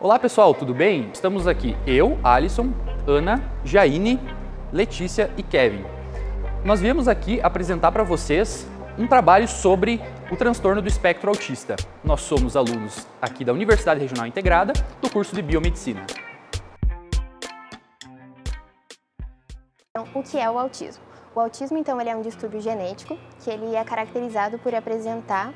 Olá pessoal, tudo bem? Estamos aqui eu, Alisson, Ana, Jaine, Letícia e Kevin. Nós viemos aqui apresentar para vocês um trabalho sobre o transtorno do espectro autista. Nós somos alunos aqui da Universidade Regional Integrada, do curso de Biomedicina. O que é o autismo? O autismo, então, ele é um distúrbio genético que ele é caracterizado por apresentar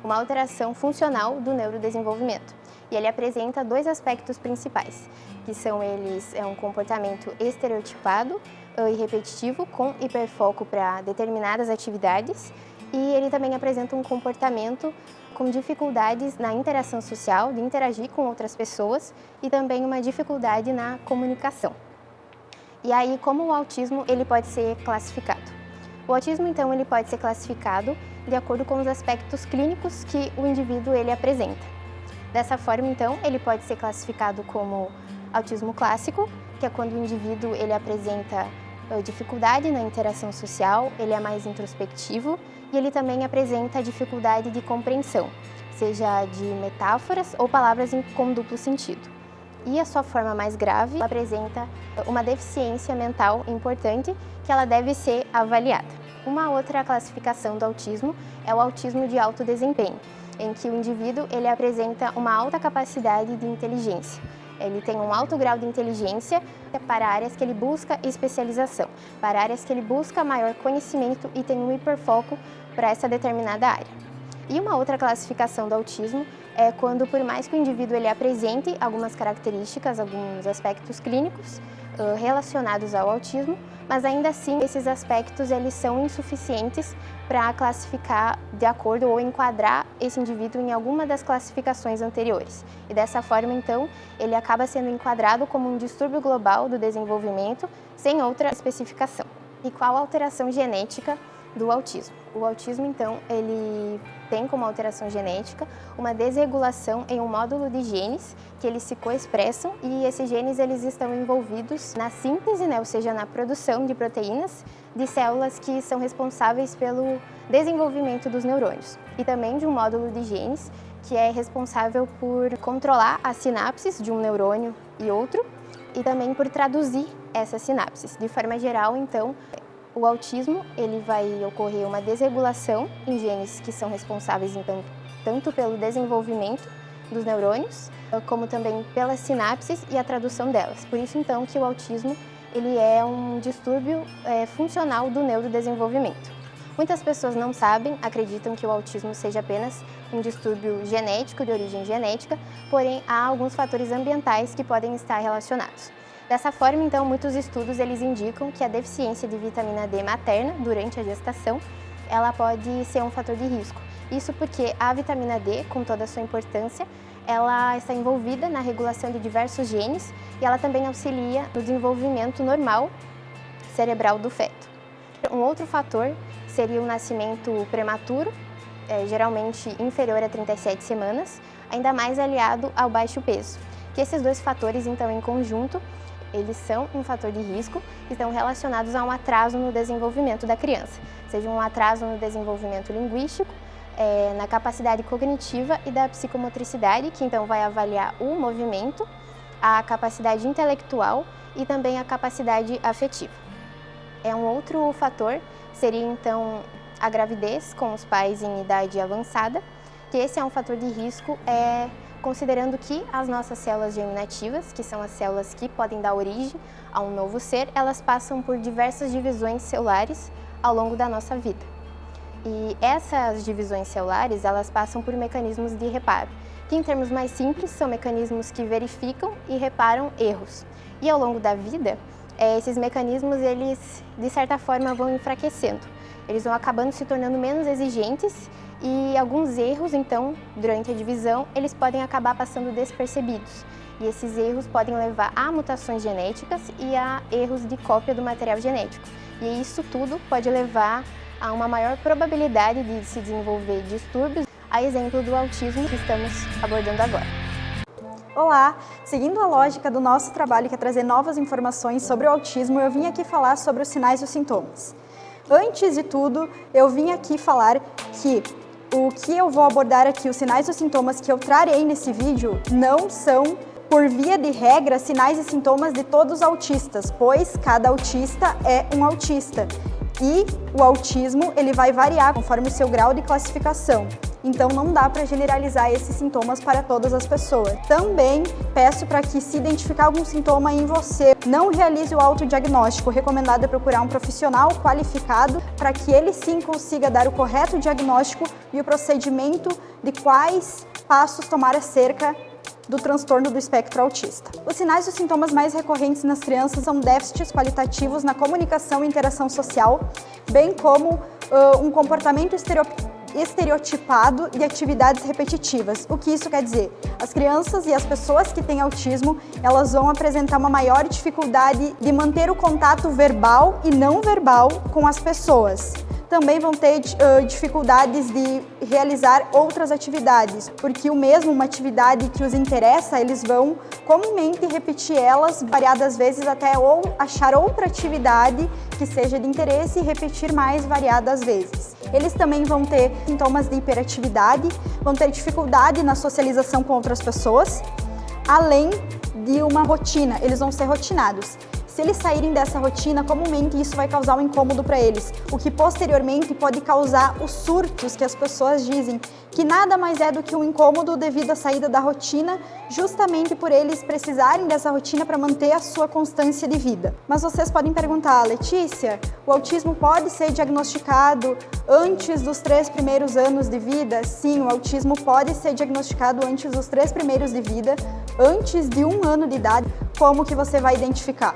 uma alteração funcional do neurodesenvolvimento. E ele apresenta dois aspectos principais, que são eles um comportamento estereotipado e repetitivo com hiperfoco para determinadas atividades, e ele também apresenta um comportamento com dificuldades na interação social, de interagir com outras pessoas, e também uma dificuldade na comunicação. E aí, como o autismo ele pode ser classificado? O autismo, então, ele pode ser classificado de acordo com os aspectos clínicos que o indivíduo ele apresenta. Dessa forma, então, ele pode ser classificado como autismo clássico, que é quando o indivíduo ele apresenta dificuldade na interação social, ele é mais introspectivo e ele também apresenta dificuldade de compreensão, seja de metáforas ou palavras com duplo sentido. E a sua forma mais grave apresenta uma deficiência mental importante que ela deve ser avaliada. Uma outra classificação do autismo é o autismo de alto desempenho, em que o indivíduo ele apresenta uma alta capacidade de inteligência. Ele tem um alto grau de inteligência para áreas que ele busca especialização, para áreas que ele busca maior conhecimento e tem um hiperfoco para essa determinada área. E uma outra classificação do autismo é quando, por mais que o indivíduo ele apresente algumas características, alguns aspectos clínicos relacionados ao autismo, mas ainda assim esses aspectos eles são insuficientes para classificar de acordo ou enquadrar esse indivíduo em alguma das classificações anteriores. E dessa forma, então, ele acaba sendo enquadrado como um distúrbio global do desenvolvimento sem outra especificação. E qual a alteração genética do autismo? O autismo, então, ele tem como alteração genética uma desregulação em um módulo de genes que eles se coexpressam e esses genes eles estão envolvidos na síntese, ou seja, na produção de proteínas de células que são responsáveis pelo desenvolvimento dos neurônios e também de um módulo de genes que é responsável por controlar as sinapses de um neurônio e outro e também por traduzir essas sinapses. De forma geral, então, o autismo ele vai ocorrer uma desregulação em genes que são responsáveis então tanto pelo desenvolvimento dos neurônios, como também pelas sinapses e a tradução delas. Por isso então que o autismo ele é um distúrbio funcional do neurodesenvolvimento. Muitas pessoas não sabem, acreditam que o autismo seja apenas um distúrbio genético, de origem genética, porém há alguns fatores ambientais que podem estar relacionados. Dessa forma, então, muitos estudos eles indicam que a deficiência de vitamina D materna durante a gestação, ela pode ser um fator de risco. Isso porque a vitamina D, com toda a sua importância, ela está envolvida na regulação de diversos genes e ela também auxilia no desenvolvimento normal cerebral do feto. Um outro fator seria o nascimento prematuro, geralmente inferior a 37 semanas, ainda mais aliado ao baixo peso. Que esses dois fatores, então, em conjunto, eles são um fator de risco e estão relacionados a um atraso no desenvolvimento da criança, seja um atraso no desenvolvimento linguístico, na capacidade cognitiva e da psicomotricidade, que então vai avaliar o movimento, a capacidade intelectual e também a capacidade afetiva. Um outro fator seria então a gravidez com os pais em idade avançada, que esse é um fator de risco considerando que as nossas células germinativas, que são as células que podem dar origem a um novo ser, elas passam por diversas divisões celulares ao longo da nossa vida. E essas divisões celulares, elas passam por mecanismos de reparo, que em termos mais simples são mecanismos que verificam e reparam erros. E ao longo da vida, esses mecanismos, eles de certa forma vão enfraquecendo, eles vão acabando se tornando menos exigentes e alguns erros, então, durante a divisão, eles podem acabar passando despercebidos. E esses erros podem levar a mutações genéticas e a erros de cópia do material genético. E isso tudo pode levar a uma maior probabilidade de se desenvolver distúrbios, a exemplo do autismo que estamos abordando agora. Olá! Seguindo a lógica do nosso trabalho, que é trazer novas informações sobre o autismo, eu vim aqui falar sobre os sinais e os sintomas. Antes de tudo, eu vim aqui falar que O que eu vou abordar aqui, os sinais e os sintomas que eu trarei nesse vídeo, não são, por via de regra, sinais e sintomas de todos os autistas, pois cada autista é um autista. E o autismo, ele vai variar conforme o seu grau de classificação. Então não dá para generalizar esses sintomas para todas as pessoas. Também peço para que, se identificar algum sintoma em você, não realize o autodiagnóstico. O recomendado é procurar um profissional qualificado para que ele sim consiga dar o correto diagnóstico e o procedimento de quais passos tomar acerca do transtorno do espectro autista. Os sinais e os sintomas mais recorrentes nas crianças são déficits qualitativos na comunicação e interação social, bem como um comportamento estereotipado de atividades repetitivas. O que isso quer dizer? As crianças e as pessoas que têm autismo, elas vão apresentar uma maior dificuldade de manter o contato verbal e não verbal com as pessoas. Também vão ter dificuldades de realizar outras atividades, porque uma atividade que os interessa, eles vão comumente repetir elas variadas vezes até ou achar outra atividade que seja de interesse e repetir mais variadas vezes. Eles também vão ter sintomas de hiperatividade, vão ter dificuldade na socialização com outras pessoas, além de uma rotina, eles vão ser rotinados. Se eles saírem dessa rotina, comumente isso vai causar um incômodo para eles, o que posteriormente pode causar os surtos que as pessoas dizem, que nada mais é do que um incômodo devido à saída da rotina, justamente por eles precisarem dessa rotina para manter a sua constância de vida. Mas vocês podem perguntar, Letícia, o autismo pode ser diagnosticado antes dos 3 primeiros anos de vida? Sim, o autismo pode ser diagnosticado antes dos 3 primeiros de vida, antes de 1 ano de idade. Como que você vai identificar?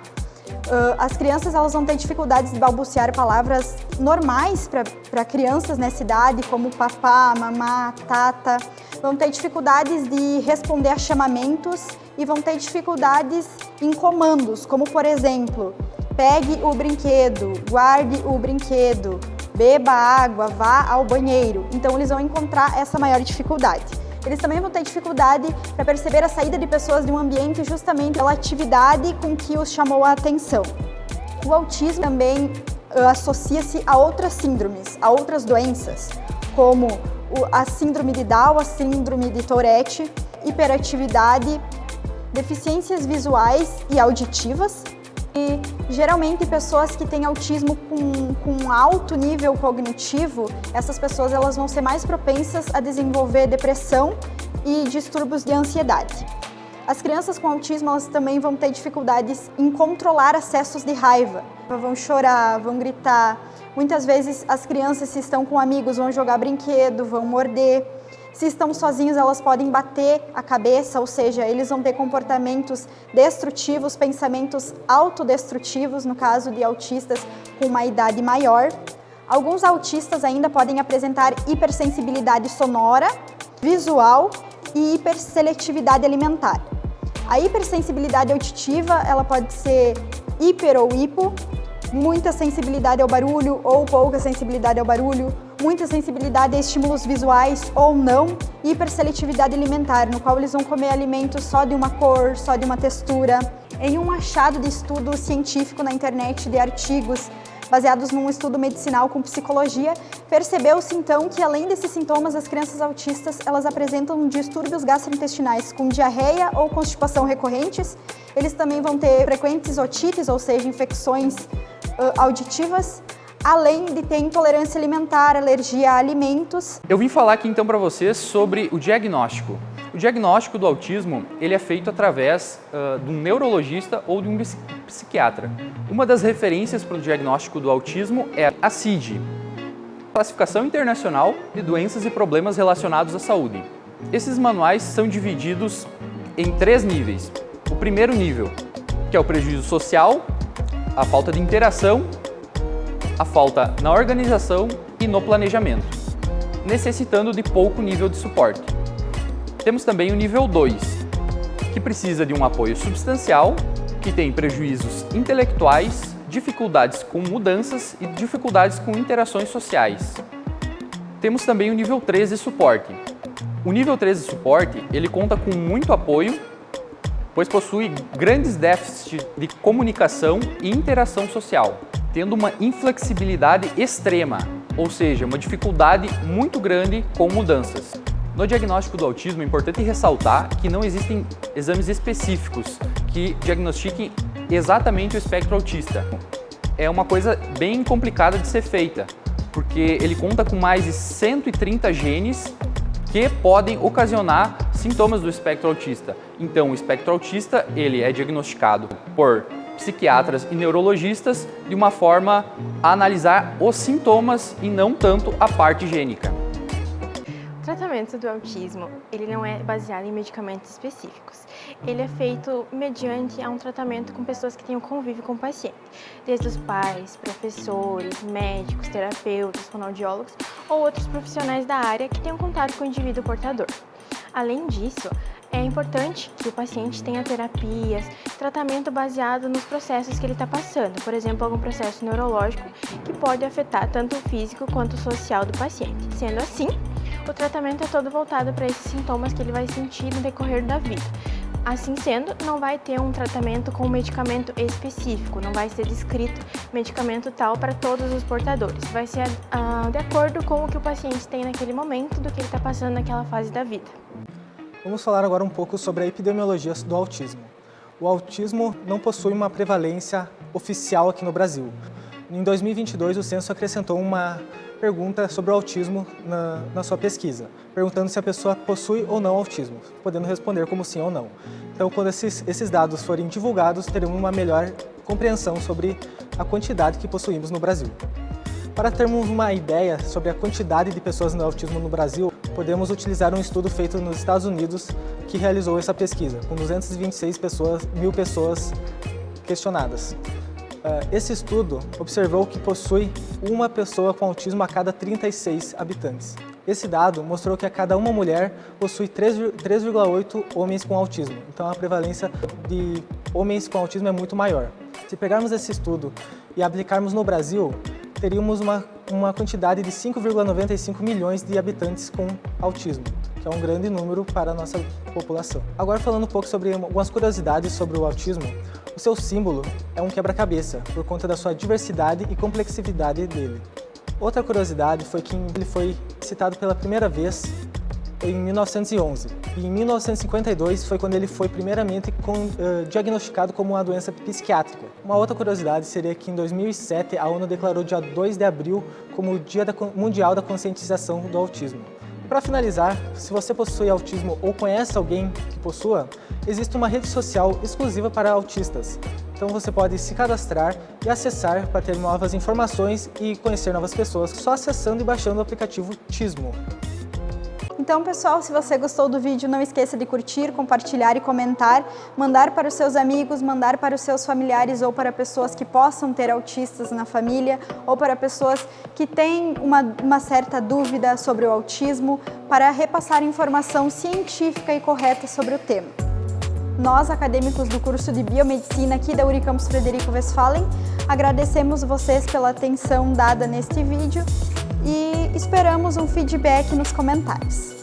As crianças, elas vão ter dificuldades de balbuciar palavras normais para crianças nessa idade, como papá, mamá, tata. Vão ter dificuldades de responder a chamamentos e vão ter dificuldades em comandos, como por exemplo, pegue o brinquedo, guarde o brinquedo, beba água, vá ao banheiro. Então eles vão encontrar essa maior dificuldade. Eles também vão ter dificuldade para perceber a saída de pessoas de um ambiente justamente pela atividade com que os chamou a atenção. O autismo também associa-se a outras síndromes, a outras doenças, como a síndrome de Down, a síndrome de Tourette, hiperatividade, deficiências visuais e auditivas. E geralmente pessoas que têm autismo com alto nível cognitivo, essas pessoas elas vão ser mais propensas a desenvolver depressão e distúrbios de ansiedade. As crianças com autismo elas também vão ter dificuldades em controlar acessos de raiva. Vão chorar, vão gritar. Muitas vezes as crianças, se estão com amigos, vão jogar brinquedo, vão morder. Se estão sozinhos, elas podem bater a cabeça, ou seja, eles vão ter comportamentos destrutivos, pensamentos autodestrutivos, no caso de autistas com uma idade maior. Alguns autistas ainda podem apresentar hipersensibilidade sonora, visual e hiperseletividade alimentar. A hipersensibilidade auditiva, ela pode ser hiper ou hipo, muita sensibilidade ao barulho ou pouca sensibilidade ao barulho, muita sensibilidade a estímulos visuais ou não, e hiperseletividade alimentar, no qual eles vão comer alimentos só de uma cor, só de uma textura. Em um achado de estudo científico na internet de artigos baseados num estudo medicinal com psicologia, percebeu-se então que, além desses sintomas, as crianças autistas elas apresentam distúrbios gastrointestinais com diarreia ou constipação recorrentes. Eles também vão ter frequentes otites, ou seja, infecções auditivas, além de ter intolerância alimentar, alergia a alimentos. Eu vim falar aqui então para vocês sobre o diagnóstico. O diagnóstico do autismo ele é feito através de um neurologista ou de um psiquiatra. Uma das referências para o diagnóstico do autismo é a CID, Classificação Internacional de Doenças e Problemas Relacionados à Saúde. Esses manuais são divididos em 3 níveis. O primeiro nível, que é o prejuízo social, a falta de interação, a falta na organização e no planejamento, necessitando de pouco nível de suporte. Temos também o nível 2, que precisa de um apoio substancial, que tem prejuízos intelectuais, dificuldades com mudanças e dificuldades com interações sociais. Temos também o nível 3 de suporte. O nível 3 de suporte, ele conta com muito apoio, pois possui grandes déficits de comunicação e interação social, tendo uma inflexibilidade extrema, ou seja, uma dificuldade muito grande com mudanças. No diagnóstico do autismo é importante ressaltar que não existem exames específicos que diagnostiquem exatamente o espectro autista. É uma coisa bem complicada de ser feita, porque ele conta com mais de 130 genes que podem ocasionar sintomas do espectro autista. Então, o espectro autista ele é diagnosticado por psiquiatras e neurologistas de uma forma a analisar os sintomas e não tanto a parte gênica. O tratamento do autismo, ele não é baseado em medicamentos específicos. Ele é feito mediante um tratamento com pessoas que têm um convívio com o paciente, desde os pais, professores, médicos, terapeutas, fonoaudiólogos ou outros profissionais da área que tenham contato com o indivíduo portador. Além disso, é importante que o paciente tenha terapias, tratamento baseado nos processos que ele está passando, por exemplo, algum processo neurológico que pode afetar tanto o físico quanto o social do paciente. Sendo assim, o tratamento é todo voltado para esses sintomas que ele vai sentir no decorrer da vida. Assim sendo, não vai ter um tratamento com um medicamento específico, não vai ser descrito medicamento tal para todos os portadores. Vai ser de acordo com o que o paciente tem naquele momento, do que ele está passando naquela fase da vida. Vamos falar agora um pouco sobre a epidemiologia do autismo. O autismo não possui uma prevalência oficial aqui no Brasil. Em 2022, o censo acrescentou uma pergunta sobre o autismo na sua pesquisa, perguntando se a pessoa possui ou não autismo, podendo responder como sim ou não. Então, quando esses dados forem divulgados, teremos uma melhor compreensão sobre a quantidade que possuímos no Brasil. Para termos uma ideia sobre a quantidade de pessoas no autismo no Brasil, podemos utilizar um estudo feito nos Estados Unidos que realizou essa pesquisa, com 226 mil pessoas questionadas. Esse estudo observou que possui uma pessoa com autismo a cada 36 habitantes. Esse dado mostrou que a cada uma mulher possui 3,8 homens com autismo, então a prevalência de homens com autismo é muito maior. Se pegarmos esse estudo e aplicarmos no Brasil, teríamos uma quantidade de 5,95 milhões de habitantes com autismo, que é um grande número para a nossa população. Agora falando um pouco sobre algumas curiosidades sobre o autismo, o seu símbolo é um quebra-cabeça, por conta da sua diversidade e complexidade dele. Outra curiosidade foi que ele foi citado pela primeira vez em 1911. E em 1952 foi quando ele foi primeiramente diagnosticado como uma doença psiquiátrica. Uma outra curiosidade seria que em 2007 a ONU declarou dia 2 de abril como o Dia Mundial da Conscientização do Autismo. Para finalizar, se você possui autismo ou conhece alguém que possua, existe uma rede social exclusiva para autistas. Então você pode se cadastrar e acessar para ter novas informações e conhecer novas pessoas só acessando e baixando o aplicativo Tismo. Então, pessoal, se você gostou do vídeo, não esqueça de curtir, compartilhar e comentar, mandar para os seus amigos, mandar para os seus familiares ou para pessoas que possam ter autistas na família ou para pessoas que têm uma certa dúvida sobre o autismo, para repassar informação científica e correta sobre o tema. Nós, acadêmicos do curso de Biomedicina aqui da Unicampus Frederico Westphalen, agradecemos vocês pela atenção dada neste vídeo e esperamos um feedback nos comentários.